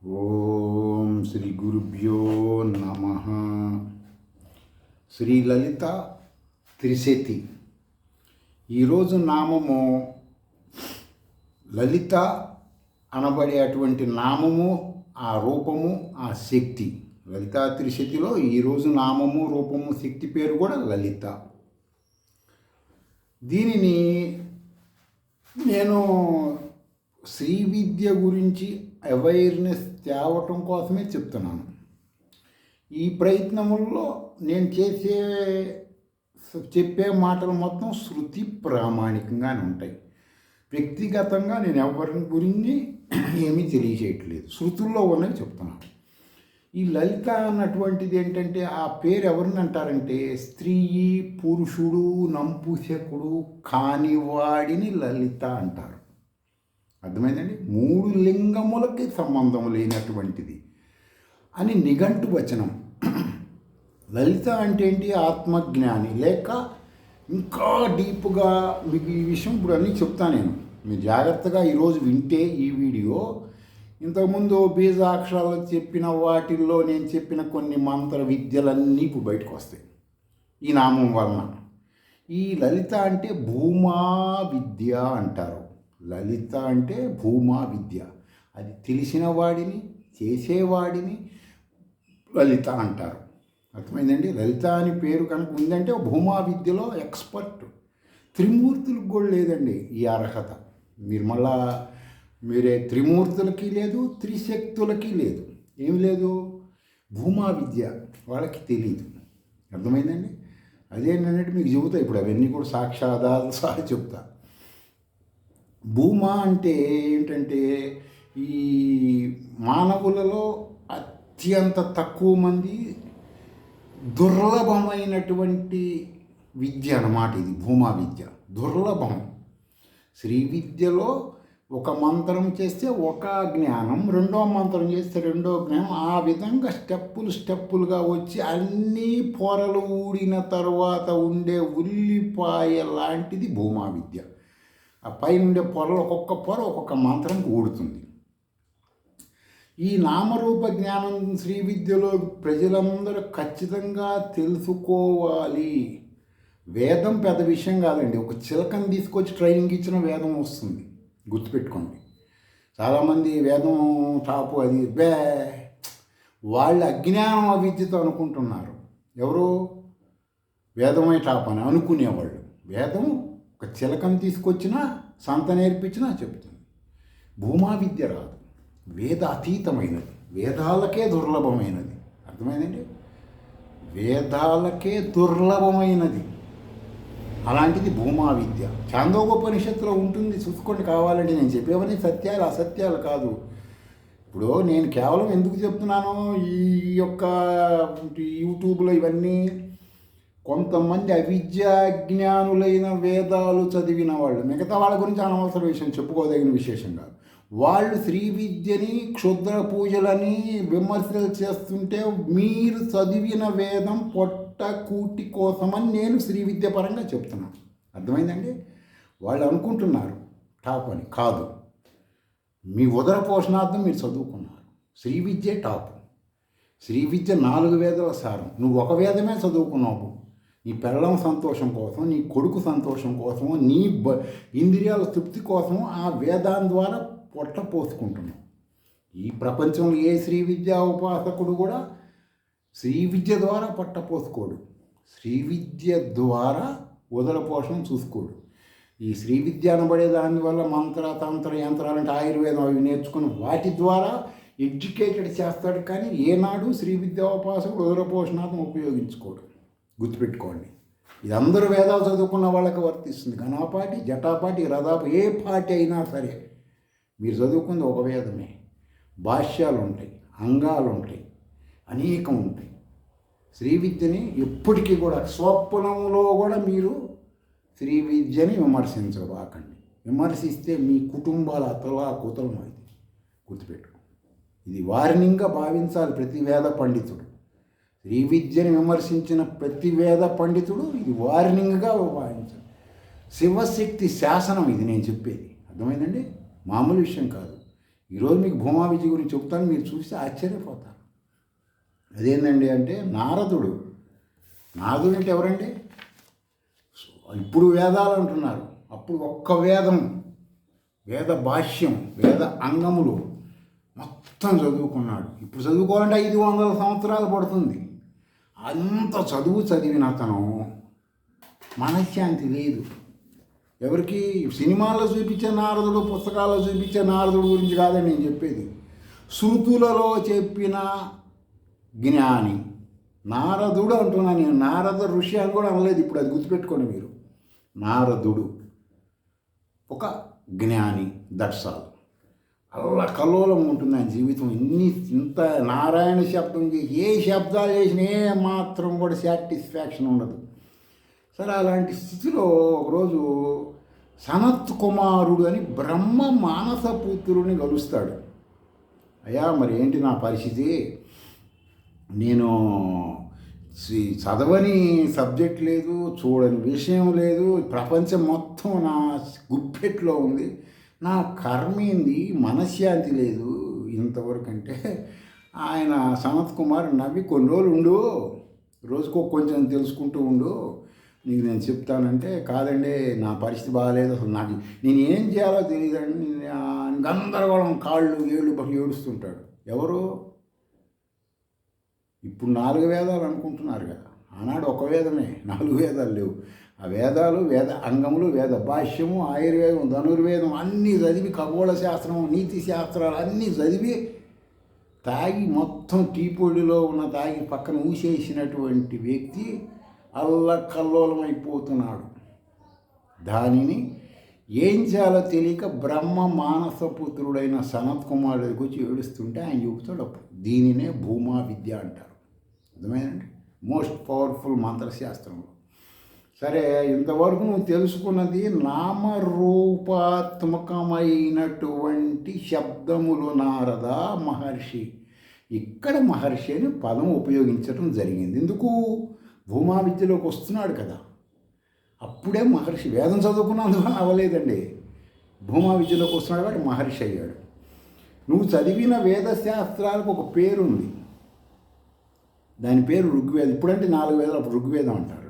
ఓం శ్రీ గురుభ్యో నమ. శ్రీ లలిత త్రిశతి. ఈరోజు నామము లలిత అనబడే అటువంటి నామము, ఆ రూపము, ఆ శక్తి. లలితా త్రిశతిలో ఈరోజు నామము, రూపము, శక్తి పేరు కూడా లలిత. దీనిని నేను శ్రీ విద్య గురించి అవేర్నెస్ తేవటం కోసమే చెప్తున్నాను. ఈ ప్రయత్నముల్లో నేను చెప్పే మాటలు మొత్తం శృతి ప్రామాణికంగానే ఉంటాయి. వ్యక్తిగతంగా నేను ఎవరి గురించి ఏమీ తెలియచేయట్లేదు, శృతుల్లో ఉన్నవి చెప్తున్నాను. ఈ లలిత అన్నటువంటిది ఏంటంటే, ఆ పేరు ఎవరిని అంటారంటే, స్త్రీ పురుషుడు నంపుసకుడు కానివాడిని లలిత అంటారు. అర్థమైందండి? 3 లింగములకి సంబంధం లేనటువంటిది అని నిఘంటు వచనం. లలిత అంటే ఏంటి? ఆత్మజ్ఞాని, లేక ఇంకా డీప్గా మీకు ఈ విషయం ఇప్పుడు అన్నీ చెప్తాను నేను. మీరు జాగ్రత్తగా ఈరోజు వింటే ఈ వీడియో, ఇంతకుముందు బీజాక్షరాలు చెప్పిన వాటిల్లో నేను చెప్పిన కొన్ని మంత్ర విద్యలన్నీ ఇప్పుడు బయటకు వస్తాయి ఈ నామం వలన. ఈ లలిత అంటే భూమా విద్య అంటారు. లలిత అంటే భూమా విద్య. అది తెలిసిన వాడిని, చేసేవాడిని లలిత అంటారు. అర్థమైందండి? లలిత అని పేరు కనుక ఉందంటే భూమా విద్యలో ఎక్స్పర్ట్. త్రిమూర్తులకు కూడా లేదండి ఈ అర్హత. మీరే త్రిమూర్తులకి లేదు, త్రిశక్తులకి లేదు. ఏమి లేదు? భూమా విద్య వాళ్ళకి తెలియదు. అర్థమైందండి? అదేంటంటే మీకు చెబుతా ఇప్పుడు, అవన్నీ కూడా సాక్షాధారాలు సహా చెప్తా. భూమా అంటే ఏంటంటే, ఈ మానవులలో అత్యంత తక్కువ మంది దుర్లభమైనటువంటి విద్య అన్నమాట ఇది. భూమా విద్య దుర్లభం. శ్రీ విద్యలో ఒక మంత్రం చేస్తే ఒక జ్ఞానం, రెండో మంత్రం చేస్తే రెండో జ్ఞానం, ఆ విధంగా స్టెప్పులుగా వచ్చి అన్నీ పొరలు ఊడిన తర్వాత ఉండే ఉల్లిపాయ లాంటిది భూమా విద్య. ఆ పైన ఉండే పొరలు ఒక్కొక్క పొర ఒక్కొక్క మంత్రంకి ఊడుతుంది. ఈ నామరూప జ్ఞానం శ్రీ విద్యలో ప్రజలందరూ ఖచ్చితంగా తెలుసుకోవాలి. వేదం పెద్ద విషయం కాదండి. ఒక చిలకని తీసుకొచ్చి ట్రైనింగ్ ఇచ్చిన వేదం వస్తుంది, గుర్తుపెట్టుకోండి. చాలామంది వేదం టాపు అది వాళ్ళు అజ్ఞానం అవిద్యతో అనుకుంటున్నారు. ఎవరు? వేదమే టాప్ అని అనుకునేవాళ్ళు. వేదం ఒక చిలకను తీసుకొచ్చినా, సంత నేర్పించినా చెప్తుంది. భూమా విద్య రాదు. వేద అతీతమైనది, వేదాలకే దుర్లభమైనది. అర్థమైందండి? వేదాలకే దుర్లభమైనది అలాంటిది భూమా విద్య. ఛాందోగోపనిషత్తులో ఉంటుంది, చూసుకోండి కావాలంటే. నేను చెప్పేవన్నీ సత్యాలు, అసత్యాలు కాదు. ఇప్పుడు నేను కేవలం ఎందుకు చెప్తున్నాను, ఈ యొక్క యూట్యూబ్లో ఇవన్నీ కొంతమంది అవిద్యాజ్ఞానులైన వేదాలు చదివిన వాళ్ళు, మిగతా వాళ్ళ గురించి అనవసర విషయం, చెప్పుకోదగిన విశేషం కాదు. వాళ్ళు శ్రీ విద్యని, క్షుద్ర పూజలని విమర్శలు చేస్తుంటే, మీరు చదివిన వేదం పొట్ట కూటి కోసమని నేను శ్రీ విద్య పరంగా చెప్తున్నాను. అర్థమైందండి? వాళ్ళు అనుకుంటున్నారు టాప్ అని. కాదు, మీ ఉదర పోషణార్థం మీరు చదువుకున్నారు. శ్రీ విద్యే టాప్. శ్రీ విద్య 4 వేదాల సారం. నువ్వు ఒక వేదమే చదువుకున్నావు. నీ పిల్లల సంతోషం కోసం, నీ కొడుకు సంతోషం కోసము, నీ ఇంద్రియాల తృప్తి కోసము ఆ వేదాన్ని ద్వారా పొట్ట పోసుకుంటున్నావు. ఈ ప్రపంచంలో ఏ శ్రీ విద్యా ఉపాసకుడు కూడా శ్రీ విద్య ద్వారా పొట్ట పోసుకోడు. శ్రీ విద్య ద్వారా ఉదర పోషణ చూసుకోడు. ఈ శ్రీ విద్య అనబడే దానివల్ల మంత్ర తంత్ర యంత్రాలంటే ఆయుర్వేదం అవి నేర్చుకుని వాటి ద్వారా ఎడ్యుకేటెడ్ చేస్తాడు. కానీ ఏనాడు శ్రీ విద్యోపాసకుడు ఉదర పోషణార్థం ఉపయోగించుకోడు. గుర్తుపెట్టుకోండి. ఇది అందరూ వేదాలు చదువుకున్న వాళ్ళకి వర్తిస్తుంది. ఘనాపాటి, జటాపాటి, రథాపాటి, ఏ పాటి అయినా సరే మీరు చదువుకుంది ఒక వేదమే. భాష్యాలు ఉంటాయి, అంగాలు ఉంటాయి, అనేకం ఉంటాయి. శ్రీ విద్యని ఎప్పటికీ కూడా స్వప్నంలో కూడా మీరు శ్రీ విద్యని విమర్శించబాకండి. విమర్శిస్తే మీ కుటుంబాల అతలాకుతలం అయితే గుర్తుపెట్టుకో. ఇది వార్నింగ్గా భావించాలి ప్రతి వేద పండితుడు. శ్రీ విద్యని విమర్శించిన ప్రతి వేద పండితుడు ఇది వార్నింగ్గా భావించాలి. శివశక్తి శాసనం ఇది నేను చెప్పేది. అర్థమైందండి? మామూలు విషయం కాదు. ఈరోజు మీకు భూమా విద్య గురించి చెప్తాను, మీరు చూస్తే ఆశ్చర్యపోతారు. అదేంటండి అంటే నారదుడు అంటే ఎవరండి? ఇప్పుడు వేదాలు అంటున్నారు, అప్పుడు ఒక్క వేదం, వేద భాష్యం, వేద అంగములు మొత్తం చదువుకున్నాడు. ఇప్పుడు చదువుకోవాలంటే 500 సంవత్సరాలు పడుతుంది. అంత చదువు చదివిన అతను మనశ్శాంతి లేదు. ఎవరికి? సినిమాల్లో చూపించే నారదుడు, పుస్తకాల్లో చూపించే నారదుడు గురించి కాదని నేను చెప్పేది. శృతులలో చెప్పిన జ్ఞాని నారదుడు అంటున్నా నేను. నారద ఋషి అని కూడా అనలేదు, ఇప్పుడు అది గుర్తుపెట్టుకోండి మీరు. నారదుడు ఒక జ్ఞాని, దట్సాల్. అల్ల కల్లోలం ఉంటుంది ఆయన జీవితం. ఇంత నారాయణ శబ్దంకి ఏ శబ్దాలు చేసినా ఏ మాత్రం కూడా సాటిస్ఫాక్షన్ ఉండదు. సరే, అలాంటి స్థితిలో ఒకరోజు సనత్ కుమారుడు అని బ్రహ్మ మానసపుత్రుడిని కలుస్తాడు. అయ్యా, మరి ఏంటి నా పరిస్థితి? నేను చదవని సబ్జెక్ట్ లేదు, చూడని విషయం లేదు, ప్రపంచం మొత్తం నా గుప్పెట్లో ఉంది, నా కర్మేంది, మనశ్శాంతి లేదు ఇంతవరకు అంటే ఆయన సనత్ కుమార్ నవ్వి, కొన్ని రోజులు ఉండు, రోజుకో కొంచెం తెలుసుకుంటూ ఉండు, నీకు నేను చెప్తానంటే, కాదండి నా పరిస్థితి బాగాలేదు, అసలు నాకు నేను ఏం చేయాలో తెలియదండి, గందరగోళం, కాళ్ళు ఏళ్ళు ఏడుస్తుంటాడు. ఎవరు? ఇప్పుడు 4 వేదాలు అనుకుంటున్నారు కదా, ఆనాడు ఒక వేదమే, 4 వేదాలు లేవు. ఆ వేదాలు, వేద అంగములు, వేద భాష్యము, ఆయుర్వేదం, ధనుర్వేదం అన్నీ చదివి, ఖగోళ శాస్త్రం, నీతి శాస్త్రాలు అన్నీ చదివి తాగి మొత్తం టీ పొడిలో ఉన్న తాగి పక్కన ఊసేసినటువంటి వ్యక్తి అల్లకల్లోలమైపోతున్నాడు. దానిని ఏం చేయాలో తెలియక బ్రహ్మ మానసపుత్రుడైన సనత్ కుమారుడికి వచ్చి ఏడుస్తుంటే ఆయన చెబుతాడు, అప్పుడు దీనినే భూమా విద్య అంటారు. అర్థమైందండి? మోస్ట్ పవర్ఫుల్ మంత్రశాస్త్రంలో. సరే, ఇంతవరకు నువ్వు తెలుసుకున్నది నామరూపాత్మకమైనటువంటి శబ్దములు నారద మహర్షి. ఇక్కడ మహర్షి అని పదం ఉపయోగించడం జరిగింది. ఎందుకు? భూమా విద్యలోకి వస్తున్నాడు కదా, అప్పుడే మహర్షి. వేదం చదువుకున్నందువల్ల అవ్వలేదండి, భూమా విద్యలోకి వస్తున్నాడు కాబట్టి మహర్షి అయ్యాడు. నువ్వు చదివిన వేదశాస్త్రాలకు ఒక పేరుంది, దాని పేరు ఋగ్వేదం. ఇప్పుడంటే 4 వేదాలు, అప్పుడు ఋగ్వేదం అంటారు.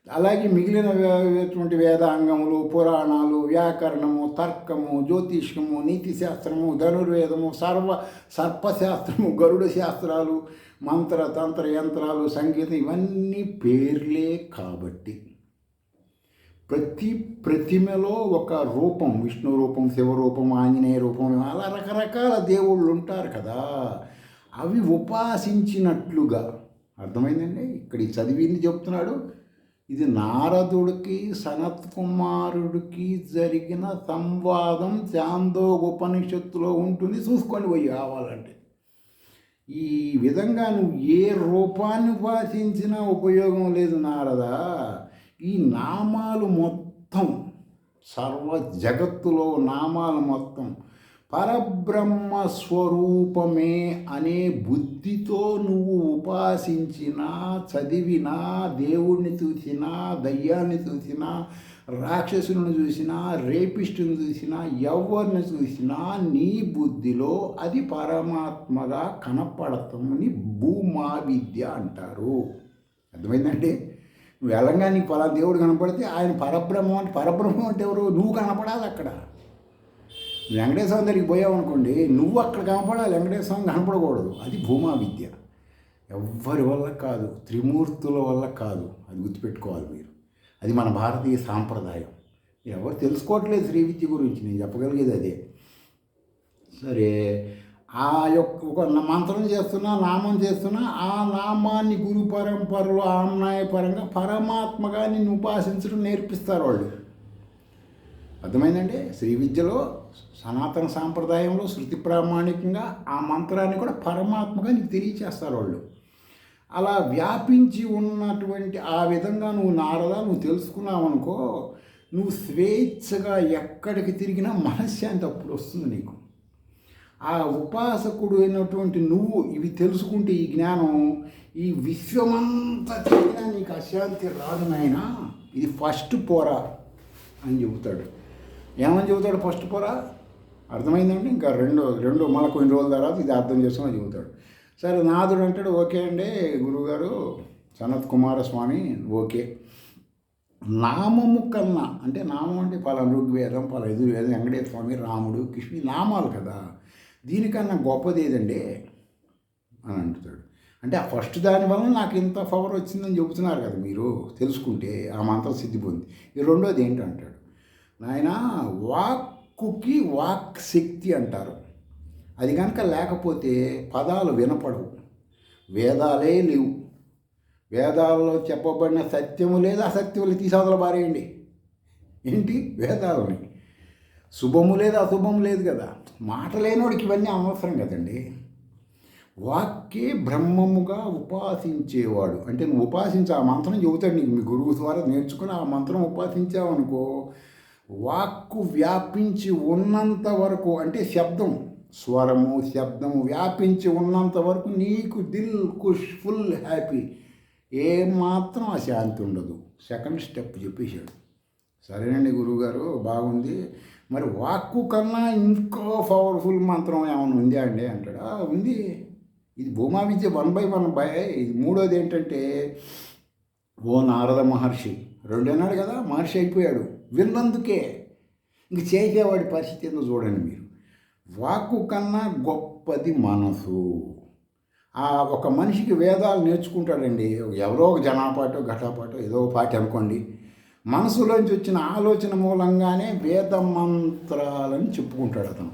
అలాగే మిగిలినటువంటి వేదాంగములు, పురాణాలు, వ్యాకరణము, తర్కము, జ్యోతిష్కము, నీతి శాస్త్రము, ధనుర్వేదము, సర్పశాస్త్రము, గరుడ శాస్త్రాలు, మంత్ర తంత్ర యంత్రాలు, సంగీతం, ఇవన్నీ పేర్లే. కాబట్టి ప్రతి ప్రతిమలో ఒక రూపం, విష్ణు రూపం, శివరూపం, ఆంజనేయ రూపం, అలా రకరకాల దేవుళ్ళు ఉంటారు కదా, అవి ఉపాసించినట్లుగా. అర్థమైందండి? ఇక్కడ ఈ చదివింది చెప్తున్నాడు. ఇది నారదుడికి సనత్ కుమారుడికి జరిగిన సంవాదం చాందోగోపనిషత్తులో ఉంటుంది, చూసుకొని పోయి కావాలంటే. ఈ విధంగా నువ్వు ఏ రూపాన్ని ఉపాసించినా ఉపయోగం లేదు నారదా. ఈ నామాలు మొత్తం, సర్వ జగత్తులో నామాలు మొత్తం పరబ్రహ్మ స్వరూపమే అనే బుద్ధితో నువ్వు ఉపాసించినా, చదివినా, దేవుణ్ణి చూసినా, దయ్యాన్ని చూసినా, రాక్షసులను చూసినా, రేపిస్టుని చూసినా, ఎవరిని చూసినా నీ బుద్ధిలో అది పరమాత్మగా కనపడతామని భూమా విద్య అంటారు. అర్థమైందంటే, నువ్వు వెళ్ళంగా నీకు పలా దేవుడు కనపడితే ఆయన పరబ్రహ్మం అంటే, పరబ్రహ్మం అంటే ఎవరు? నువ్వు కనపడాలి అక్కడ. వెంకటేశ్వర దగ్గరికి పోయావు అనుకోండి, నువ్వు అక్కడ కనపడాలి, వెంకటేశ్వరం కనపడకూడదు. అది భూమా విద్య. ఎవ్వరి వల్ల కాదు, త్రిమూర్తుల వల్ల కాదు, అది గుర్తుపెట్టుకోవాలి మీరు. అది మన భారతీయ సాంప్రదాయం. ఎవరు తెలుసుకోవట్లేదు శ్రీ విద్య గురించి, నేను చెప్పగలిగేది అదే. సరే, ఆ యొక్క ఒక మంత్రం చేస్తున్నా, నామం చేస్తున్నా, ఆ నామాన్ని గురు పరంపరలో ఆమ్నాయపరంగా పరమాత్మగా నిన్ను ఉపాసించడం నేర్పిస్తారు వాళ్ళు. అర్థమైందండి? శ్రీ విద్యలో, సనాతన సాంప్రదాయంలో, శృతి ప్రామాణికంగా ఆ మంత్రాన్ని కూడా పరమాత్మగా నీకు తెలియచేస్తారు వాళ్ళు. అలా వ్యాపించి ఉన్నటువంటి ఆ విధంగా నువ్వు నారదా నువ్వు తెలుసుకున్నావు అనుకో, నువ్వు స్వేచ్ఛగా ఎక్కడికి తిరిగినా మనశ్శాంతి అప్పుడు వస్తుంది నీకు. ఆ ఉపాసకుడు అయినటువంటి నువ్వు ఇవి తెలుసుకుంటే, ఈ జ్ఞానం, ఈ విశ్వమంతా తిరిగినా నీకు అశాంతి రాదు నాయనా. ఇది ఫస్ట్ పోరా అని చెబుతాడు. ఏమని చెబుతాడు ఫస్ట్ పోరా? అర్థమైందండి. ఇంకా రెండో రెండో మళ్ళీ కొన్ని రోజుల తర్వాత ఇది అర్థం చేసుకొని చెబుతాడు. సరే నాదుడు అంటాడు, ఓకే అండి గురువుగారు సనత్ కుమారస్వామి ఓకే. నామము కన్నా అంటే నామం అంటే పలానా ఋగ్వేదం పలా యజుర్వేదం వెంకటేశ్వర స్వామి రాముడు కృష్ణుడి నామాలు కదా, దీనికన్నా గొప్పది ఏదండి అని అంటుతాడు. అంటే ఆ ఫస్ట్ దానివల్ల నాకు ఇంత పవర్ వచ్చిందని చెబుతున్నారు కదా మీరు, తెలుసుకుంటే ఆ మంత్రం సిద్ధి పొంది. ఈ రెండోది ఏంటంటాడు, నాయన వాక్కుకి వాక్ శక్తి అంటారు, అది కనుక లేకపోతే పదాలు వినపడవు, వేదాలే లేవు, వేదాలలో చెప్పబడిన సత్యము లేదు అసత్యములు తీసవతల బారేయండి. ఏంటి వేదాలని, శుభము లేదు అశుభము లేదు కదా, మాట లేనోడికి ఇవన్నీ అనవసరం కదండి. వాక్యే బ్రహ్మముగా ఉపాసించేవాడు అంటే నువ్వు ఉపాసించే ఆ మంత్రం చెబుతాడు నీకు, మీ గురువు ద్వారా నేర్చుకుని ఆ మంత్రం ఉపాసించావనుకో, వాక్కు వ్యాపించి ఉన్నంత వరకు అంటే శబ్దం స్వరము శబ్దము వ్యాపించి ఉన్నంత వరకు నీకు దిల్ ఖుష్ ఫుల్ హ్యాపీ, ఏమాత్రం అశాంతి ఉండదు. సెకండ్ స్టెప్ చెప్పేశాడు. సరేనండి గురువుగారు బాగుంది, మరి వాక్కు కన్నా ఇంకో పవర్ఫుల్ మంత్రం ఏమైనా ఉంది అండి అంటాడా, ఉంది. ఇది భూమా విద్య 1/1 ఇది మూడోది ఏంటంటే, ఓ నారద మహర్షి రెండేనాడు కదా మహర్షి అయిపోయాడు విన్నందుకే, ఇంక చేసేవాడి పరిస్థితి ఏందో చూడండి మీరు. వాక్కు కన్నా గొప్పది మనసు. ఒక మనిషికి వేదాలు నేర్చుకుంటాడండి, ఎవరో ఒక జనాపాటో ఘటాపాటో ఏదో పాటి అనుకోండి, మనసులోంచి వచ్చిన ఆలోచన మూలంగానే వేద మంత్రాలని చెప్పుకుంటాడు అతను.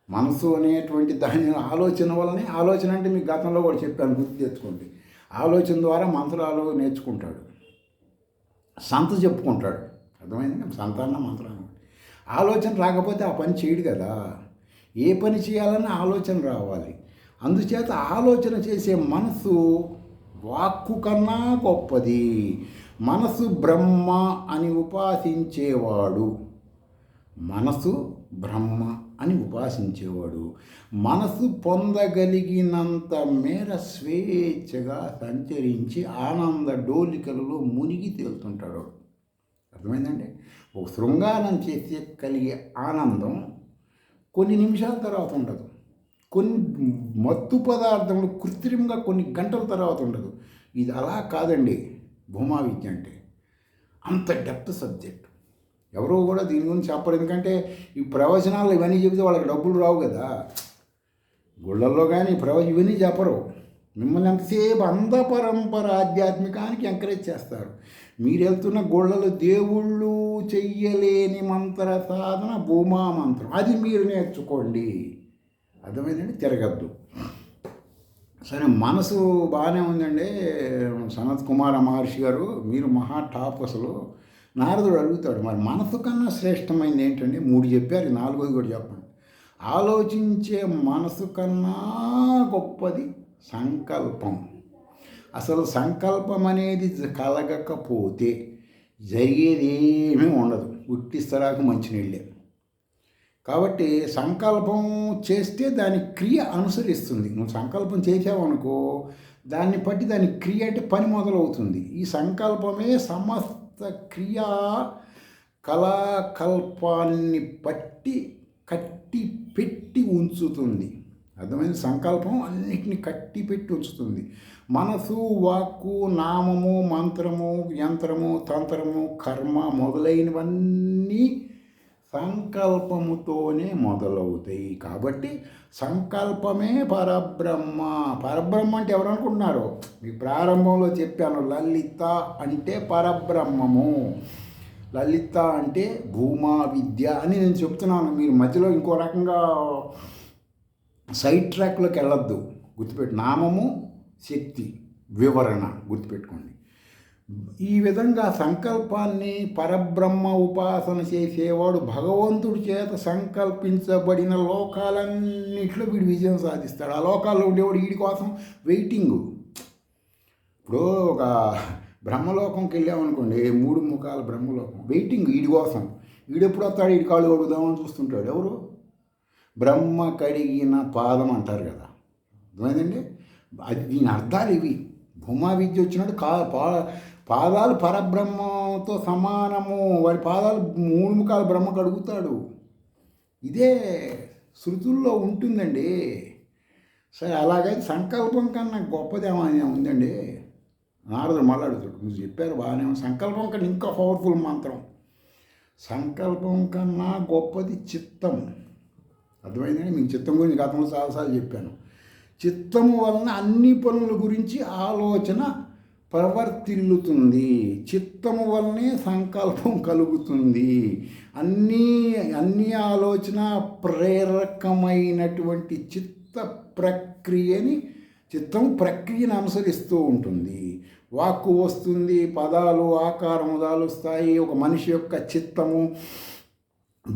మనసు అనేటువంటి దాని ఆలోచన వల్లనే, ఆలోచన అంటే మీకు గతంలో కూడా చెప్పాను గుర్తు తెచ్చుకోండి, ఆలోచన ద్వారా మంత్రాలు నేర్చుకుంటాడు, సంత చెప్పుకుంటాడు. అర్థమైందండి, సంతాన మంత్రాలు. ఆలోచన రాకపోతే ఆ పని చేయడు కదా, ఏ పని చేయాలన్నా ఆలోచన రావాలి. అందుచేత ఆలోచన చేసే మనసు వాక్కు కన్నా గొప్పది. మనసు బ్రహ్మ అని ఉపాసించేవాడు, మనసు బ్రహ్మ అని ఉపాసించేవాడు మనసు పొందగలిగినంత మేర స్వేచ్ఛగా సంచరించి ఆనంద డోలికలలో మునిగి తేలుతుంటాడు. అర్థమైందండి. ఒక శృంగారం చేసే కలిగే ఆనందం కొన్ని నిమిషాల తర్వాత ఉండదు, కొన్ని మత్తు పదార్థములు కృత్రిమంగా కొన్ని గంటల తర్వాత ఉండదు. ఇది అలా కాదండి. భూమా విద్య అంటే అంత డెప్త్ సబ్జెక్ట్. ఎవరో కూడా దీని గురించి చెప్పరు, ఎందుకంటే ఈ ప్రవచనాలు ఇవన్నీ చెబితే వాళ్ళకి డబ్బులు రావు కదా. గుళ్ళల్లో కానీ ఇవన్నీ చెప్పరు. మిమ్మల్ని ఎంతసేపు పరంపర ఆధ్యాత్మికానికి ఎంకరేజ్ చేస్తారు. మీరు వెళ్తున్న గుళ్ళలో దేవుళ్ళు చెయ్యలేని మంత్ర సాధన భూమా మంత్రం, అది మీరు నేర్చుకోండి. అర్థమైందండి, తిరగద్దు. సరే, మనసు బాగానే ఉందండి సనత్ కుమార మహర్షి గారు, మీరు మహా టాప్. అసలు నారదుడు అడుగుతాడు, మరి మనసు కన్నా శ్రేష్టమైంది ఏంటండి? 3 చెప్పారు, 4వది కూడా చెప్పండి. ఆలోచించే మనసు కన్నా గొప్పది సంకల్పం. అసలు సంకల్పం అనేది కలగకపోతే జరిగేది ఏమీ ఉండదు, ఉట్టిస్తరాకు మంచినీళ్ళే. కాబట్టి సంకల్పం చేస్తే దాని క్రియ అనుసరిస్తుంది. నువ్వు సంకల్పం చేసావనుకో, దాన్ని బట్టి దాని క్రియ అంటే పని మొదలవుతుంది. ఈ సంకల్పమే సమస్త క్రియా కళాకల్పాన్ని కట్టి పెట్టి ఉంచుతుంది. అర్థమైన సంకల్పం అన్నిటిని కట్టి పెట్టి ఉంచుతుంది. మనసు, వాక్కు, నామము, మంత్రము, యంత్రము, తంత్రము, కర్మ మొదలైనవన్నీ సంకల్పముతోనే మొదలవుతాయి. కాబట్టి సంకల్పమే పరబ్రహ్మ. పరబ్రహ్మ అంటే ఎవరు అనుకుంటున్నారు? మీ ప్రారంభంలో చెప్పాను, లలిత అంటే పరబ్రహ్మము, లలిత అంటే భూమా విద్య అని నేను చెప్తున్నాను. మీరు మధ్యలో ఇంకో రకంగా సైడ్ ట్రాక్లోకి వెళ్ళొద్దు. గుర్తుపెట్టు, నామము శక్తి వివరణ గుర్తుపెట్టుకోండి. ఈ విధంగా సంకల్పాన్ని పరబ్రహ్మ ఉపాసన చేసేవాడు భగవంతుడి చేత సంకల్పించబడిన లోకాలన్నింటిలో వీడు విజయం సాధిస్తాడు. ఆ లోకాల్లో ఉండేవాడు వీడి కోసం వెయిటింగు. ఇప్పుడు ఒక బ్రహ్మలోకంకి వెళ్ళామనుకోండి, 3 ముఖాల బ్రహ్మలోకం, వెయిటింగ్ వీడి కోసం. వీడెప్పుడు వస్తాడు, వీడి కాళ్ళు కొడుకుదామని చూస్తుంటాడు. ఎవరు? బ్రహ్మ కడిగిన పాదం అంటారు కదా, అర్థమైందండి. అది దీని అర్థాలు ఇవి. భూమా విద్య వచ్చినట్టు పాదాలు పరబ్రహ్మతో సమానము. వాడి పాదాలు 3 ముఖాల బ్రహ్మ కడుగుతాడు. ఇదే శృతుల్లో ఉంటుందండి. సరే అలాగైతే సంకల్పం కన్నా గొప్పదేమని ఉందండి. నారదుడు మళ్ళీ అడుగుతాడు, మీరు చెప్పారు బాగానే ఉంది, సంకల్పం కన్నా ఇంకా పవర్ఫుల్ మంత్రం. సంకల్పం కన్నా గొప్పది చిత్తం. అర్థమైందండి? మీకు చిత్తం గురించి గతంలో చాలాసార్లు చెప్పాను. చిత్తము వలన అన్ని పనుల గురించి ఆలోచన ప్రవర్తిల్లుతుంది. చిత్తము వల్లనే సంకల్పం కలుగుతుంది. అన్నీ అన్ని ఆలోచన ప్రేరకమైనటువంటి చిత్త ప్రక్రియని చిత్తం ప్రక్రియను అనుసరిస్తూ ఉంటుంది. వాక్కు వస్తుంది, పదాలు ఆకారము దాలుస్తాయి. ఒక మనిషి యొక్క చిత్తము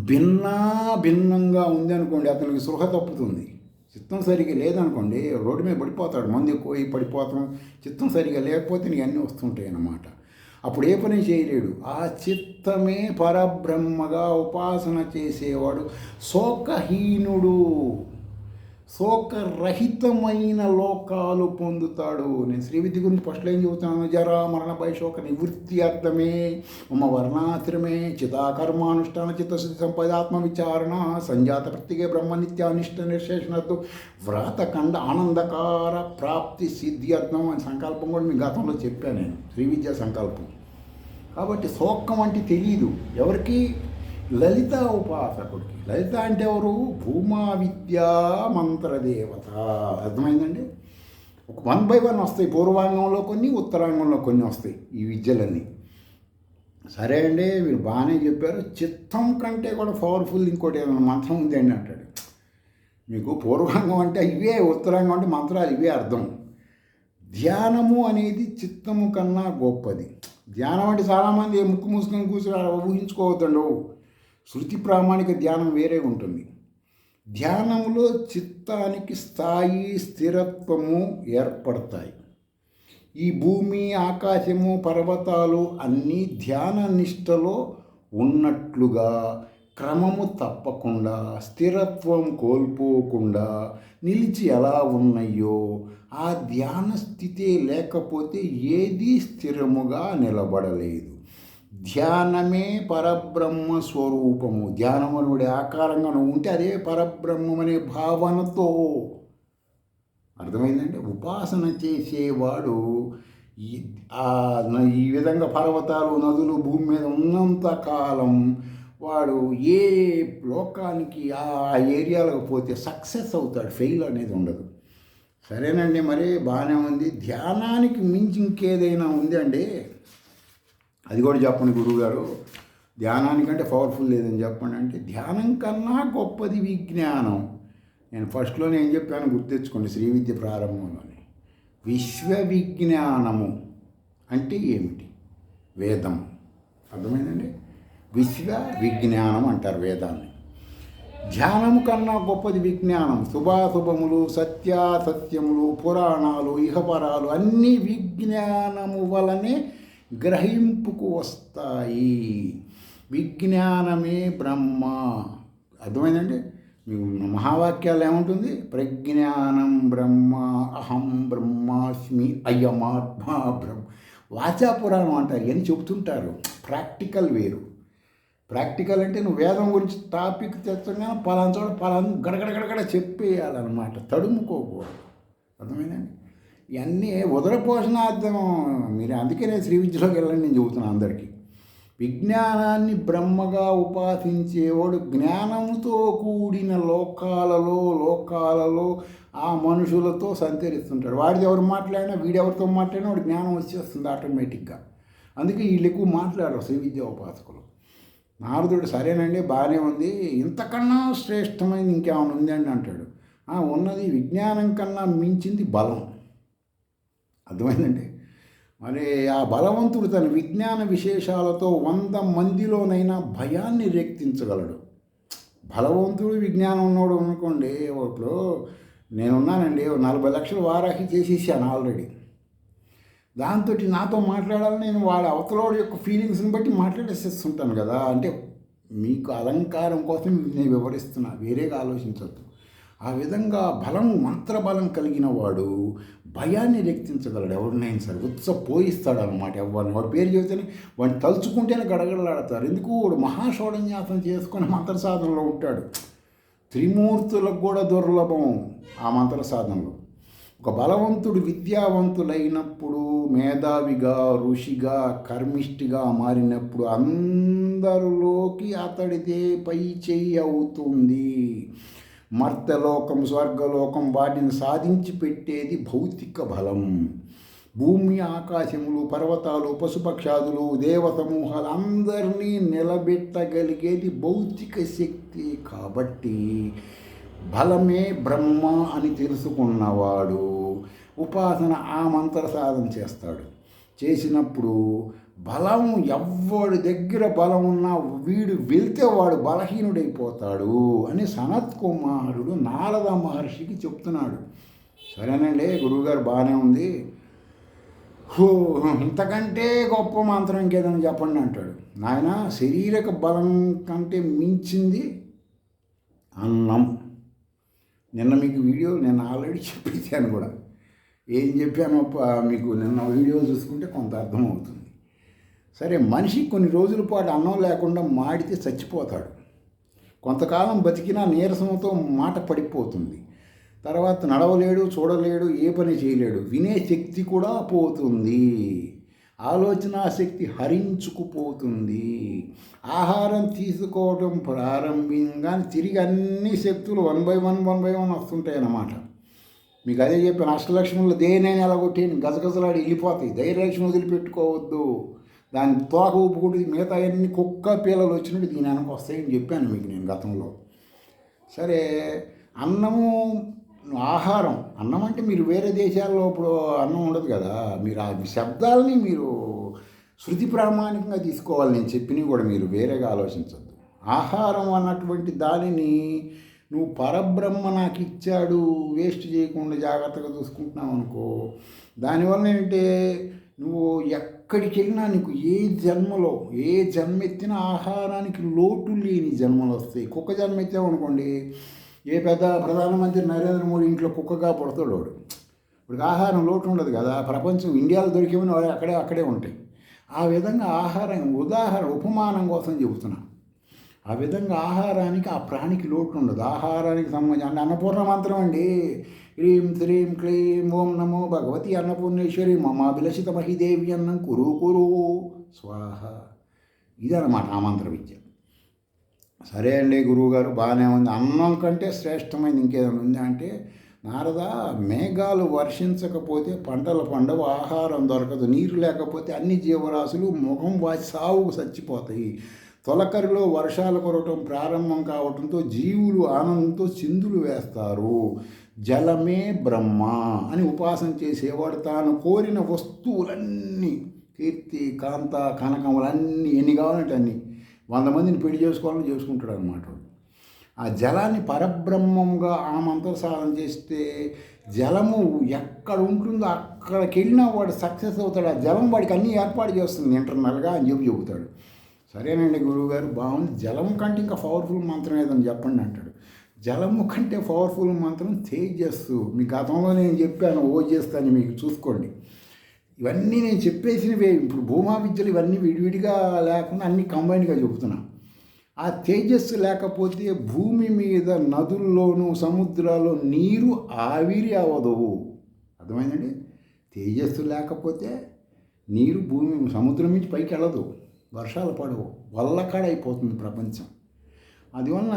భిన్నంగా ఉంది అనుకోండి, అతనికి సృహ తప్పుతుంది. చిత్తం సరిగా లేదనుకోండి, రోడ్డు మీద పడిపోతాడు, మందు ఎక్కువ పడిపోతాం. చిత్తం సరిగా లేకపోతే నీకు అన్నీ వస్తుంటాయి అన్నమాట. అప్పుడు ఏ పని చేయలేడు. ఆ చిత్తమే పరబ్రహ్మగా ఉపాసన చేసేవాడు శోకహీనుడు, శోకరహితమైన లోకాలు పొందుతాడు. నేను శ్రీవిద్య గురించి ఫస్ట్లో ఏం చెబుతాను, జరా మరణ భయశోక నివృత్తి అర్థమే మమ వర్ణాశ్రమే చితాకర్మానుష్ఠాన చిత్తశుద్ధి సంపదాత్మ విచారణ సంజాత ప్రత్యేక బ్రహ్మ నిత్యానిష్ట నిర్శేషణతో వ్రాతఖండ ఆనందకార ప్రాప్తి సిద్ధి అర్థం అని సంకల్పం కూడా మీ గతంలో చెప్పాను నేను, శ్రీవిద్య సంకల్పం. కాబట్టి శోకం అంటే తెలియదు ఎవరికి? లలిత ఉపాసకుడికి. లలిత అంటే ఎవరు? భూమా విద్యా మంత్రదేవత. అర్థమైందండి? ఒక 1 by 1 వస్తాయి. పూర్వాంగంలో కొన్ని, ఉత్తరాంగంలో కొన్ని వస్తాయి ఈ విద్యలన్నీ. సరే అండి, మీరు బాగానే చెప్పారు. చిత్తం కంటే కూడా పవర్ఫుల్ ఇంకోటి ఏదైనా మంత్రం ఉంది అండి అంటాడు. మీకు పూర్వాంగం అంటే ఇవే, ఉత్తరాంగం అంటే మంత్రాలు ఇవే అర్థం. ధ్యానము అనేది చిత్తము కన్నా గొప్పది. ధ్యానం అంటే చాలామంది ముక్కు మూసుకొని కూర్చొని ఊహించుకోవద్దండు. శృతి ప్రామాణిక ధ్యానం వేరే ఉంటుంది. ధ్యానంలో చిత్తానికి స్థాయి స్థిరత్వము ఏర్పడతాయి. ఈ భూమి, ఆకాశము, పర్వతాలు అన్నీ ధ్యాన నిష్టలో ఉన్నట్లుగా క్రమము తప్పకుండా స్థిరత్వం కోల్పోకుండా నిలిచి ఎలా ఉన్నాయో, ఆ ధ్యాన స్థితే లేకపోతే ఏదీ స్థిరముగా నిలబడలేదు. ధ్యానమే పరబ్రహ్మ స్వరూపము. ధ్యానం అనుడి ఆకారంగా నువ్వు ఉంటే అదే పరబ్రహ్మం అనే భావనతో. అర్థమైందంటే ఉపాసన చేసేవాడు ఈ విధంగా పర్వతాలు, నదులు భూమి మీద ఉన్నంత కాలం వాడు ఏ లోకానికి ఆ ఏరియాలకు పోతే సక్సెస్ అవుతాడు, ఫెయిల్ అనేది ఉండదు. సరేనండి, మరి బాగానే ఉంది. ధ్యానానికి మించి ఇంకేదైనా ఉంది అండి? అది కూడా చెప్పండి గురువుగారు. ధ్యానానికంటే పవర్ఫుల్ లేదని చెప్పండి అంటే, ధ్యానం కన్నా గొప్పది విజ్ఞానం. నేను ఫస్ట్లోనే ఏం చెప్పాను గుర్తెచ్చుకోండి, శ్రీవిద్య ప్రారంభంలోనే. విశ్వవిజ్ఞానము అంటే ఏమిటి? వేదం. అర్థమైందండి? విశ్వ విజ్ఞానం అంటారు వేదాన్ని. ధ్యానము కన్నా గొప్పది విజ్ఞానం. శుభాశుభములు, సత్యాసత్యములు, పురాణాలు, ఇహపరాలు అన్నీ విజ్ఞానము వలనే గ్రహింపుకు వస్తాయి. విజ్ఞానమే బ్రహ్మ. అర్థమైందండి? మీకు మహావాక్యాలు ఏముంటుంది? ప్రజ్ఞానం బ్రహ్మ, అహం బ్రహ్మాస్మి, అయమాత్మా బ్రహ్మ. వాచాపురాణం అంటారు, ఇవన్నీ చెబుతుంటారు. ప్రాక్టికల్ వేరు. ప్రాక్టికల్ అంటే నువ్వు వేదం గురించి టాపిక్ తెచ్చగానే పలానా చోట పలానా గడగడగడగడ చెప్పేయాలన్నమాట, తడుముకోకూడదు. అర్థమైందండి? ఇవన్నీ ఉదరపోషణార్థం. మీరు అందుకే నేను శ్రీ విద్యలోకి వెళ్ళండి నేను చెబుతున్నాను అందరికీ. విజ్ఞానాన్ని బ్రహ్మగా ఉపాసించేవాడు జ్ఞానంతో కూడిన లోకాలలో ఆ మనుషులతో సంచరిస్తుంటాడు. వాడిది ఎవరు మాట్లాడినా, వీడెవరితో మాట్లాడినా వాడు జ్ఞానం వచ్చేస్తుంది ఆటోమేటిక్గా. అందుకే వీళ్ళు ఎక్కువ మాట్లాడరు శ్రీ విద్యా ఉపాసకులు. నారదుడు సరేనండి బాగానే ఉంది, ఇంతకన్నా శ్రేష్టమైనది ఇంకేమైనా ఉంది అని అంటాడు. ఉన్నది. విజ్ఞానం కన్నా మించింది బలం. అర్థమైందండి? మరి ఆ బలవంతుడు తన విజ్ఞాన విశేషాలతో 100 మందిలోనైనా భయాన్ని రేక్తించగలడు. బలవంతుడు విజ్ఞానం ఉన్నాడు అనుకోండి. ఇప్పుడు నేనున్నానండి, 40 లక్షలు వారాహి చేసేసాను ఆల్రెడీ. దాంతో నాతో మాట్లాడాలని నేను వాడి అవతలోడి యొక్క ఫీలింగ్స్ని బట్టి మాట్లాడేసేస్తుంటాను కదా. అంటే మీకు అలంకారం కోసం నేను వివరిస్తున్నా, వేరేగా ఆలోచించవద్దు. ఆ విధంగా మంత్రబలం కలిగిన వాడు భయాన్ని రెక్తించగలడు. ఎవరినైనా సరే పోయిస్తాడు అనమాట. ఎవరిని వాడి పేరు చెబితేనే వాడిని తలుచుకుంటేనే గడగడలాడతారు. ఎందుకు? వాడు మహాషోడన్యాసం చేసుకొని మంత్ర సాధనలో ఉంటాడు. త్రిమూర్తులకు కూడా దుర్లభం ఆ మంత్ర సాధనలు. ఒక బలవంతుడు విద్యావంతులైనప్పుడు, మేధావిగా, ఋషిగా, కర్మిష్టిగా మారినప్పుడు అందరిలోకి అతడిదే పై చెయ్యి అవుతుంది. మర్తలోకం, స్వర్గలోకం వాటిని సాధించి పెట్టేది భౌతిక బలం. భూమి, ఆకాశములు, పర్వతాలు, పశుపక్షాదులు, దేవ సమూహాలు అందరినీ నిలబెట్టగలిగేది భౌతిక శక్తి. కాబట్టి బలమే బ్రహ్మ అని తెలుసుకున్నవాడు ఉపాసన ఆ మంత్ర సాధన చేస్తాడు. చేసినప్పుడు బలం ఎవ్వడి దగ్గర బలం ఉన్నా వీడు వెళ్తే వాడు బలహీనుడైపోతాడు అని సనత్ కుమారుడు నారద మహర్షికి చెప్తున్నాడు. సరేనండి గురువుగారు, బాగానే ఉంది, ఇంతకంటే గొప్ప మంత్రం ఇంకేదైనా చెప్పండి అంటాడు. నాయన, శారీరక బలం కంటే మించింది అన్నం. నిన్న మీకు వీడియో నేను ఆల్రెడీ చెప్పేసాను కూడా. ఏం చెప్పానో మీకు నిన్న వీడియో చూసుకుంటే కొంత అర్థమవుతుంది. సరే, మనిషి కొన్ని రోజుల పాటు అన్నం లేకుండా మాడితే చచ్చిపోతాడు. కొంతకాలం బతికినా నీరసంతో మాట పడిపోతుంది. తర్వాత నడవలేడు, చూడలేడు, ఏ పని చేయలేడు. వినే శక్తి కూడా పోతుంది. ఆలోచన శక్తి హరించుకుపోతుంది. ఆహారం తీసుకోవడం ప్రారంభించగానే తిరిగి అన్ని శక్తులు 1 by 1 వస్తుంటాయి అన్నమాట. మీకు అదే చెప్పాను, అష్టలక్ష్ములు దేనైనా ఎలాగొట్టి గజగజలాడి వెళ్ళిపోతాయి. ధైర్యలక్ష్మి వదిలిపెట్టుకోవద్దు. దాని తోక ఊపుకుంటే మిగతా అన్ని కుక్క పిల్లలు వచ్చినట్టు దీని వెనక వస్తాయని చెప్పాను మీకు నేను గతంలో. సరే, అన్నము ఆహారం, అన్నం అంటే మీరు వేరే దేశాల్లో ఇప్పుడు అన్నం ఉండదు కదా. మీరు ఆ శబ్దాలని మీరు శృతి ప్రామాణికంగా తీసుకోవాలి. నేను చెప్పినవి కూడా మీరు వేరేగా ఆలోచించద్దు. ఆహారం అన్నటువంటి దానిని నువ్వు పరబ్రహ్మ నాకు ఇచ్చాడు, వేస్ట్ చేయకుండా జాగ్రత్తగా చూసుకుంటున్నావు అనుకో, దానివల్ల ఏంటంటే నువ్వు ఎక్కడికి వెళ్ళినా నీకు ఏ జన్మ ఎత్తినా ఆహారానికి లోటు లేని జన్మలు వస్తాయి. కుక్క జన్మ ఎత్తామనుకోండి, ఏ పెద్ద ప్రధానమంత్రి నరేంద్ర మోడీ ఇంట్లో కుక్కగా పుడతాడు వాడు. ఇప్పుడు ఆహారం లోటు ఉండదు కదా. ప్రపంచం ఇండియాలో దొరికేమని వాడు అక్కడే ఉంటాయి. ఆ విధంగా ఆహారం ఉపమానం కోసం చెబుతున్నా. ఆ విధంగా ఆహారానికి ఆ ప్రాణికి లోటు ఉండదు. ఆహారానికి సంబంధించి అంటే అన్నపూర్ణ మంత్రం అండి. హ్రీం శ్రీం క్లీం ఓం నమో భగవతి అన్నపూర్ణేశ్వరి మమాభిలషిత మహిదేవి అన్నం కురు కురు స్వాహ. ఇదన్నమాట ఆ మంత్ర విద్య. సరే అండి గురువుగారు, బాగానే ఉంది. అన్నం కంటే శ్రేష్టమైనది ఇంకేదైనా ఉంది అంటే, నారద, మేఘాలు వర్షించకపోతే పంటలు పండవు, ఆహారం దొరకదు, నీరు లేకపోతే అన్ని జీవరాశులు ముఖం వాచి సావుకు చచ్చిపోతాయి. తొలకరిలో వర్షాలు కురవటం ప్రారంభం కావటంతో జీవులు ఆనందంతో చిందులు వేస్తారు. జలమే బ్రహ్మ అని ఉపాసన చేసేవాడు తాను కోరిన వస్తువులన్నీ, కీర్తి, కాంత, కనకములన్నీ ఎన్ని కావాలంటే అన్నీ 100 మందిని పెళ్లి చేసుకోవాలని చేసుకుంటాడు అనమాట. ఆ జలాన్ని పరబ్రహ్మంగా ఆ మంత్ర సాధన చేస్తే జలము ఎక్కడ ఉంటుందో అక్కడికి వెళ్ళినా వాడు సక్సెస్ అవుతాడు. ఆ జలం వాడికి అన్నీ ఏర్పాటు చేస్తుంది ఇంటర్నల్గా అని చెబుతాడు. సరేనండి గురువుగారు, బాగుంది. జలం కంటే ఇంకా పవర్ఫుల్ మంత్రం ఏదని చెప్పండి అంటాడు. జలము కంటే పవర్ఫుల్ మంత్రం తేజస్సు. మీ గతంలో నేను చెప్పాను ఓజస్సు మీకు చూసుకోండి. ఇవన్నీ నేను చెప్పేసినవే. ఇప్పుడు భూమా విద్యలు ఇవన్నీ విడివిడిగా లేకుండా అన్నీ కంబైన్డ్గా చెబుతున్నా. ఆ తేజస్సు లేకపోతే భూమి మీద నదుల్లోనూ సముద్రాల్లో నీరు ఆవిరి అవ్వదు. అర్థమైందండి? తేజస్సు లేకపోతే నీరు సముద్రం నుంచి పైకి వెళ్ళదు, వర్షాలు పడవు, వల్లకాడైపోతుంది ప్రపంచం. అందువలన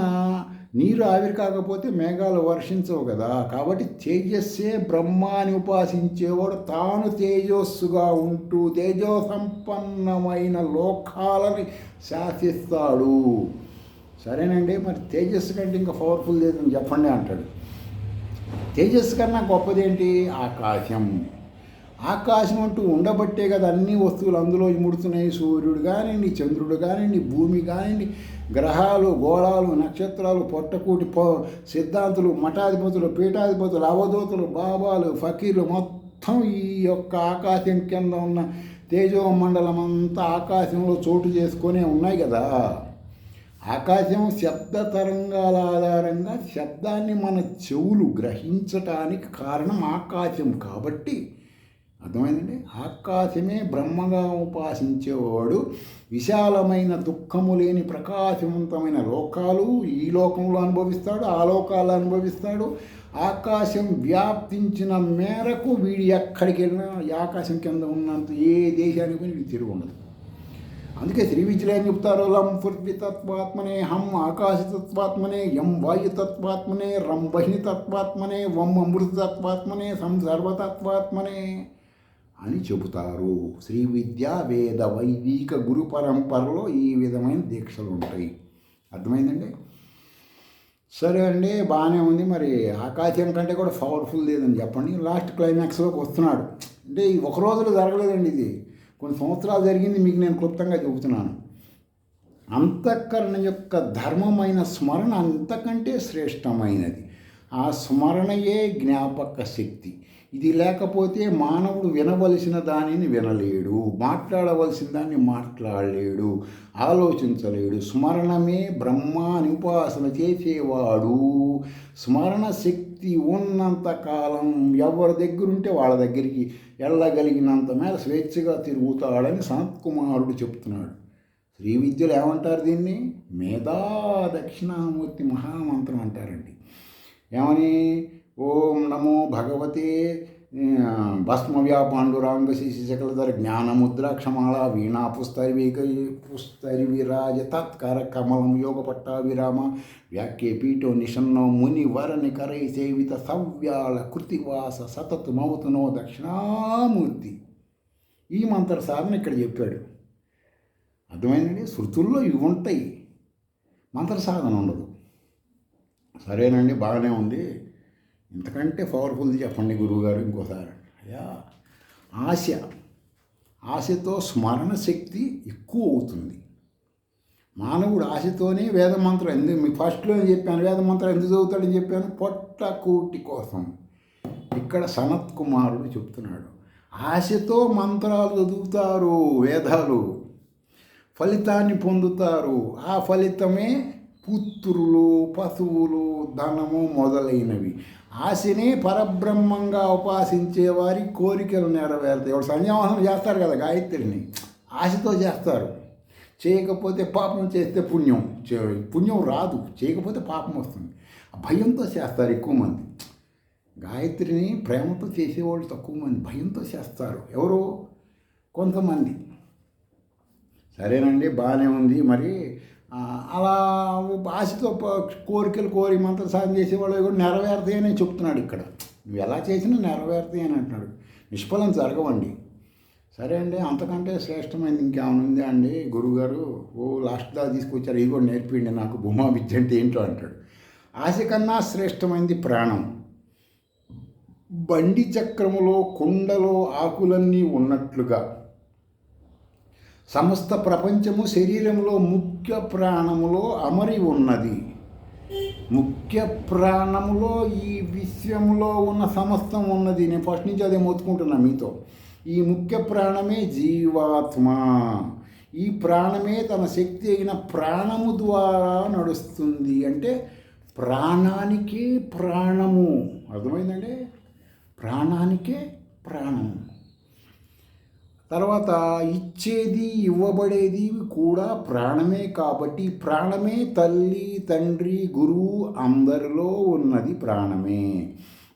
నీరు ఆవిరి కాకపోతే మేఘాలు వర్షించవు కదా. కాబట్టి తేజస్సే బ్రహ్మ అని ఉపాసించేవాడు తాను తేజస్సుగా ఉంటూ తేజో సంపన్నమైన లోకాలని శాసిస్తాడు. సరేనండి, మరి తేజస్సు కంటే ఇంకా పవర్ఫుల్ లేదని చెప్పండి అంటాడు. తేజస్సు కన్నా గొప్పదేంటి? ఆకాశం. ఆకాశం అంటూ ఉండబట్టే కదా అన్ని వస్తువులు అందులో ఇముడుతున్నాయి. సూర్యుడు కానివ్వండి, చంద్రుడు కానివ్వండి, భూమి కానివ్వండి, గ్రహాలు, గోళాలు, నక్షత్రాలు, పొట్టకూటి సిద్ధాంతులు, మఠాధిపతులు, పీఠాధిపతులు, అవధూతులు, బాబాలు, ఫకీర్లు మొత్తం ఈ యొక్క ఆకాశం కింద ఉన్న తేజోమండలం అంతా ఆకాశంలో చోటు చేసుకొనే ఉన్నాయి కదా. ఆకాశం శబ్ద తరంగాల ఆధారంగా శబ్దాన్ని మన చెవులు గ్రహించటానికి కారణం ఆకాశం. కాబట్టి అర్థమైందండి. ఆకాశమే బ్రహ్మగా ఉపాసించేవాడు విశాలమైన దుఃఖము లేని ప్రకాశవంతమైన లోకాలు ఈ లోకంలో అనుభవిస్తాడు, ఆ లోకాలు అనుభవిస్తాడు. ఆకాశం వ్యాప్తించిన మేరకు వీడు ఎక్కడికి వెళ్ళినా ఈ ఆకాశం కింద ఉన్నంత ఏ దేశానికి పోయి వీడు తిరుగు ఉండదు. అందుకే శ్రీ విద్యలో ఏం చెప్తారు? లం పృథ్వీ తత్వాత్మనే, హం ఆకాశ తత్వాత్మనే, యం వాయు తత్వాత్మనే, రం వహిని తత్వాత్మనే, వం అమృత తత్వాత్మనే, సం సర్వతత్వాత్మనే అని చెబుతారు. శ్రీ విద్య వేద వైదిక గురు పరంపరలో ఈ విధమైన దీక్షలు ఉంటాయి. అర్థమైందండి? సరే అండి, బాగానే ఉంది. మరి ఆకాశం కంటే కూడా పవర్ఫుల్ లేదని చెప్పండి. లాస్ట్ క్లైమాక్స్లోకి వస్తున్నాడు. అంటే ఈ ఒక రోజులో జరగలేదండి, ఇది కొన్ని సంవత్సరాలు జరిగింది. మీకు నేను క్లుప్తంగా చెబుతున్నాను. అంతఃకరణ యొక్క ధర్మమైన స్మరణ అంతకంటే శ్రేష్టమైనది. ఆ స్మరణయే జ్ఞాపక శక్తి. ఇది లేకపోతే మానవుడు వినవలసిన దానిని వినలేడు, మాట్లాడవలసిన దాన్ని మాట్లాడలేడు, ఆలోచించలేడు. స్మరణమే బ్రహ్మాని ఉపాసన చేసేవాడు. స్మరణ శక్తి ఉన్నంతకాలం ఎవరి దగ్గరుంటే వాళ్ళ దగ్గరికి వెళ్ళగలిగినంత మేర స్వేచ్ఛగా తిరుగుతాడని సనత్కుమారుడు చెప్తున్నాడు. శ్రీ విద్యలు ఏమంటారు దీన్ని? మేధా దక్షిణామూర్తి మహామంత్రం అంటారండి. ఏమని? ఓం నమో భగవతే భస్మవ్యాపాండురాంగ శిశి సకలధర జ్ఞానముద్రాక్షమాళ వీణా పుస్తరి విరాజ తత్కర కమలం యోగ పట్టాభిరామ వ్యాఖ్యే పీఠో నిషన్నో ముని వరని కరై సేవిత సవ్యాళ కృతివాస సతతమవుతునో దక్షిణామూర్తి. ఈ మంత్ర సాధన ఇక్కడ చెప్పాడు. అర్థమైందండి? శృతుల్లో ఇవి ఉంటాయి, మంత్ర సాధన ఉండదు. సరేనండి, బాగానే ఉంది. ఇంతకంటే పవర్ఫుల్ది చెప్పండి గురువుగారు ఇంకోసారి. అయ్యా, ఆశతో స్మరణ శక్తి ఎక్కువ అవుతుంది. మానవుడు ఆశతోనే వేదమంత్రం ఎందుకు మీకు ఫస్ట్లో చెప్పాను, వేదమంత్రం ఎందుకు చదువుతాడని చెప్పాను? పొట్టకూటి కోసం. ఇక్కడ సనత్ కుమారుడు చెప్తున్నాడు, ఆశతో మంత్రాలు చదువుతారు, వేదాలు, ఫలితాన్ని పొందుతారు. ఆ ఫలితమే పుత్రులు, పశువులు, ధనము మొదలైనవి. ఆశనే పరబ్రహ్మంగా ఉపాసించే వారి కోరికలు నెరవేరుతాయి. ఎవరు సంధ్యావందనం చేస్తారు కదా గాయత్రిని, ఆశతో చేస్తారు. చేయకపోతే పాపం, చేస్తే పుణ్యం. పుణ్యం రాదు, చేయకపోతే పాపం వస్తుంది. భయంతో చేస్తారు ఎక్కువ మంది. గాయత్రిని ప్రేమతో చేసేవాళ్ళు తక్కువ మంది, భయంతో చేస్తారు ఎవరో కొంతమంది. సరేనండి, బాగానే ఉంది. మరి అలా ఆశతో కోరికలు కోరి మంత్ర సాధన చేసేవాళ్ళు కూడా నెరవేరుతాయని చెప్తున్నాడు ఇక్కడ. నువ్వు ఎలా చేసినా నెరవేరుతాయని అంటున్నాడు. నిష్ఫలం జరగవండి. సరే అండి, అంతకంటే శ్రేష్టమైనది ఇంకేమైనా ఉందా అండి గురువుగారు? లాస్ట్ దాకా తీసుకొచ్చారు, ఇది కూడా నేర్పిండి నాకు, భూమా విద్య అంటే ఏంటో అంటాడు. ఆశ కన్నా శ్రేష్టమైనది ప్రాణం. బండి చక్రములో కుండలో ఆకులన్నీ ఉన్నట్లుగా సమస్త ప్రపంచము శరీరంలో ముఖ్య ప్రాణములో అమరి ఉన్నది. ముఖ్య ప్రాణములో ఈ విశ్వంలో ఉన్న సమస్తం ఉన్నది. నేను ఫస్ట్ నుంచి అదే మొత్తుకుంటున్నా మీతో. ఈ ముఖ్య ప్రాణమే జీవాత్మ. ఈ ప్రాణమే తన శక్తి అయిన ప్రాణము ద్వారా నడుస్తుంది. అంటే ప్రాణానికే ప్రాణము. అర్థమైందండి? ప్రాణానికే ప్రాణము. తర్వాత ఇచ్చేది ఇవ్వబడేది కూడా ప్రాణమే. కాబట్టి ప్రాణమే తల్లి, తండ్రి, గురువు అందరిలో ఉన్నది ప్రాణమే.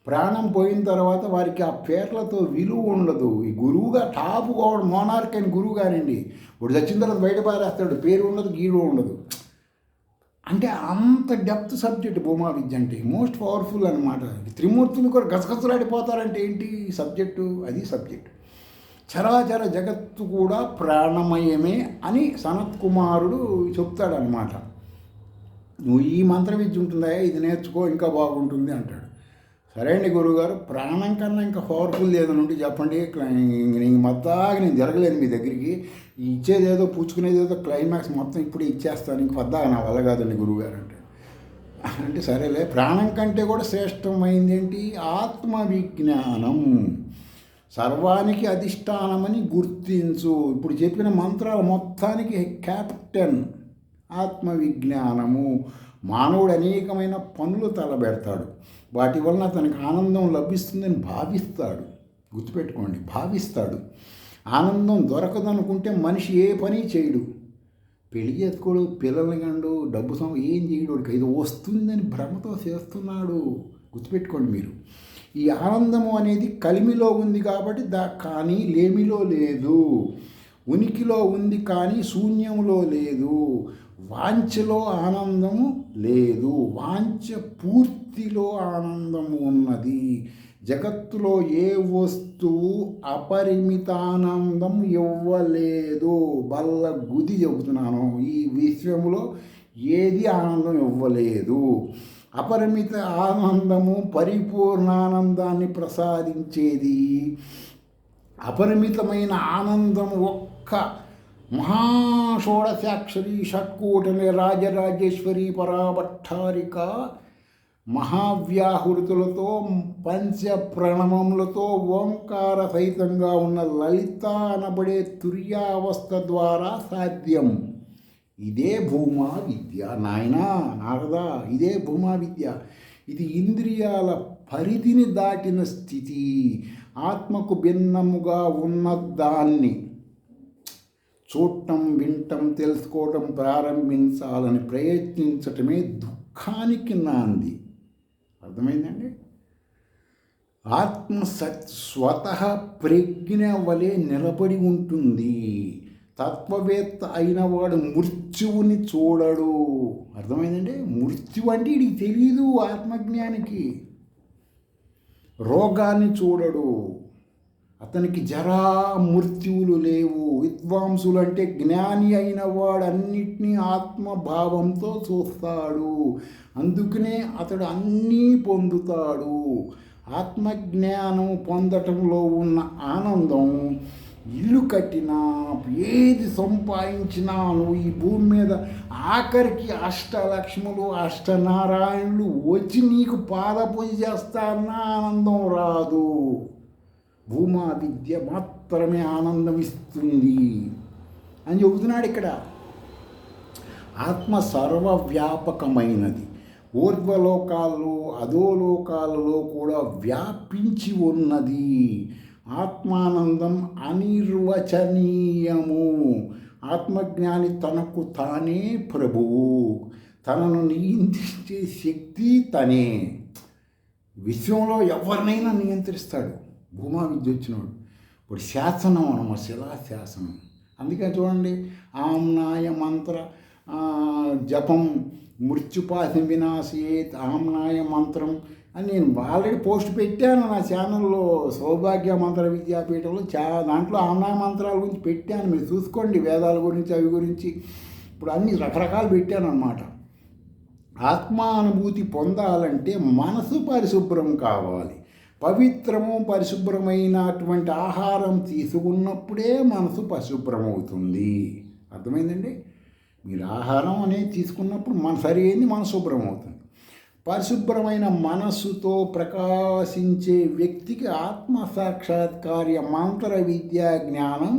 ప్రాణం పోయిన తర్వాత వారికి ఆ పేర్లతో విలువ ఉండదు. ఈ గురువుగా టాపు మోనార్క్ అని గురువు గారండి, ఇప్పుడు చచ్చిన తర్వాత బయట పారేస్తాడు, పేరు ఉండదు, గీడు ఉండదు. అంటే అంత డెప్త్ సబ్జెక్ట్ భూమా విద్య అంటే, మోస్ట్ పవర్ఫుల్ అనమాట. త్రిమూర్తులు కూడా గసగసలాడిపోతారంటే ఏంటి సబ్జెక్టు? అది సబ్జెక్టు. చరాచర జగత్తు కూడా ప్రాణమయమే అని సనత్ కుమారుడు చెప్తాడనమాట. నువ్వు ఈ మంత్ర విద్య ఉంటుందా, ఇది నేర్చుకో ఇంకా బాగుంటుంది అంటాడు. సరే అండి గురువుగారు, ప్రాణం కన్నా ఇంకా పవర్ఫుల్ ఏదైనా ఉంటే చెప్పండి. మొత్తాగా నేను జరగలేదు మీ దగ్గరికి, ఇచ్చేదేదో పుచ్చుకునేదేదో క్లైమాక్స్ మొత్తం ఇప్పుడు ఇచ్చేస్తాను, ఇంక పద్దాగా నా వల్ల కాదండి గురువుగారు అంటాడు. అంటే సరేలే, ప్రాణం కంటే కూడా శ్రేష్టమైంది ఏంటి? ఆత్మ విజ్ఞానం. సర్వానికి అధిష్టానమని గుర్తించు. ఇప్పుడు చెప్పిన మంత్రాల మొత్తానికి క్యాప్టెన్ ఆత్మవిజ్ఞానము. మానవుడు అనేకమైన పనులు తలబెడతాడు, వాటి వలన తనకు ఆనందం లభిస్తుందని భావిస్తాడు. గుర్తుపెట్టుకోండి, భావిస్తాడు. ఆనందం దొరకదనుకుంటే మనిషి ఏ పని చేయడు. పెళ్లి చేసుకోడు, పిల్లల్ని కండు, డబ్బు ఏం చేయడు. వాడికి ఇది వస్తుందని భ్రమతో చేస్తున్నాడు. గుర్తుపెట్టుకోండి మీరు. ఈ ఆనందము అనేది కలిమిలో ఉంది కాబట్టి కానీ లేమిలో లేదు. ఉనికిలో ఉంది కానీ శూన్యంలో లేదు. వాంఛలో ఆనందము లేదు, వాంఛ పూర్తిలో ఆనందము ఉన్నది. జగత్తులో ఏ వస్తువు అపరిమిత ఆనందం ఇవ్వలేదు. బల్ల గుది చెబుతున్నాను. ఈ విశ్వములో ఏది ఆనందం ఇవ్వలేదు. అపరిమిత ఆనందము పరిపూర్ణానందాన్ని ప్రసాదించేది. అపరిమితమైన ఆనందం ఒక్క మహాషోడశాక్షరి షట్కూటని రాజరాజేశ్వరి పరాభట్టారిక మహావ్యాహృతులతో పంచ ప్రణవములతో ఓంకార సహితంగా ఉన్న లలిత అనబడే తుర్యావస్థ ద్వారా సాధ్యం. ఇదే భూమా విద్య నాయనా నారదా, ఇదే భూమా విద్య. ఇది ఇంద్రియాల పరిధిని దాటిన స్థితి. ఆత్మకు భిన్నముగా ఉన్న దాన్ని చూడటం, వినటం, తెలుసుకోవటం ప్రారంభించాలని ప్రయత్నించటమే దుఃఖానికి నాంది. అర్థమైందండి? ఆత్మ స్వతః ప్రజ్ఞ వలె నిలబడి ఉంటుంది. తత్వవేత్త అయిన వాడు మృత్యువుని చూడడు. అర్థమైందండి? మృత్యు అంటే ఇది తెలియదు ఆత్మజ్ఞానికి. రోగాన్ని చూడడు. అతనికి జరా మృత్యువులు లేవు. విద్వాంసులు అంటే జ్ఞాని అయిన వాడు అన్నిటినీ ఆత్మభావంతో చూస్తాడు. అందుకనే అతడు అన్నీ పొందుతాడు. ఆత్మజ్ఞానం పొందటంలో ఉన్న ఆనందం ఇల్లు కట్టినా, ఏది సంపాదించినా, నువ్వు ఈ భూమి మీద ఆఖరికి అష్టలక్ష్ములు అష్టనారాయణులు వచ్చి నీకు పాదపూజ చేస్తారన్న ఆనందం రాదు. భూమా విద్య మాత్రమే ఆనందం ఇస్తుంది అని చెబుతున్నాడు ఇక్కడ. ఆత్మ సర్వవ్యాపకమైనది. ఊర్ధ్వలోకాల్లో అధోలోకాలలో కూడా వ్యాపించి ఉన్నది. ఆత్మానందం అనిర్వచనీయము. ఆత్మజ్ఞాని తనకు తానే ప్రభువు. తనను నియంత్రించే శక్తి తనే. విశ్వంలో ఎవరినైనా నియంత్రిస్తాడు భూమా విద్య వచ్చినవాడు. ఇప్పుడు శాసనం అనమాట, శిలాశాసనం. అందుకే చూడండి, ఆమ్నాయ మంత్ర జపం మృత్యుపాశం వినాశయేత్ ఆమ్నాయ మంత్రం అని నేను ఆల్రెడీ పోస్ట్ పెట్టాను నా ఛానల్లో. సౌభాగ్య మంత్ర విద్యాపీఠంలో దాంట్లో ఆమ్నాయ మంత్రాల గురించి పెట్టాను. మీరు చూసుకోండి, వేదాల గురించి అవి గురించి. ఇప్పుడు అన్ని రకరకాలు పెట్టాను అన్నమాట. ఆత్మానుభూతి పొందాలంటే మనసు పరిశుభ్రం కావాలి. పవిత్రము పరిశుభ్రమైనటువంటి ఆహారం తీసుకున్నప్పుడే మనసు పరిశుభ్రమవుతుంది. అర్థమైందండి? మీరు ఆహారం అనేది తీసుకున్నప్పుడు మన సరైనది మనసు శుభ్రం అవుతుంది. పరిశుభ్రమైన మనస్సుతో ప్రకాశించే వ్యక్తికి ఆత్మసాక్షాత్కార్య మంత్ర విద్యా జ్ఞానం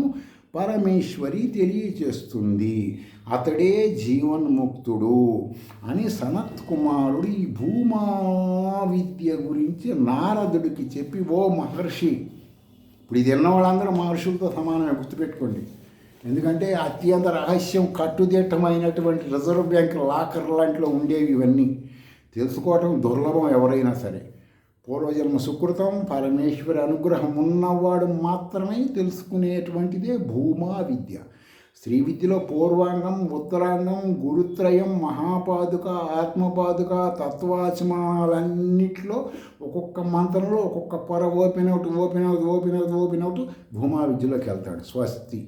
పరమేశ్వరి తెలియచేస్తుంది. అతడే జీవన్ముక్తుడు అని సనత్ కుమారుడు ఈ భూమా విద్య గురించి నారదుడికి చెప్పి, ఓ మహర్షి, ఇప్పుడు ఇది ఎన్న వాళ్ళందరూ మహర్షులతో సమానమే, గుర్తుపెట్టుకోండి. ఎందుకంటే అత్యంత రహస్యం, కట్టుదిట్టమైనటువంటి రిజర్వ్ బ్యాంక్ లాకర్ లాంటిలో ఉండేవి ఇవన్నీ. తెలుసుకోవటం దుర్లభం ఎవరైనా సరే. పూర్వజన్మ సుకృతం, పరమేశ్వరి అనుగ్రహం ఉన్నవాడు మాత్రమే తెలుసుకునేటువంటిదే భూమా విద్య. శ్రీ విద్యలో పూర్వాంగం, ఉత్తరాంగం, గురుత్రయం, మహాపాదుక, ఆత్మపాదుక, తత్వాచమానాలన్నింటిలో ఒక్కొక్క మంత్రంలో ఒక్కొక్క పొర ఓపెన్ అవుట్ భూమా విద్యలోకి వెళ్తాడు. స్వస్తి.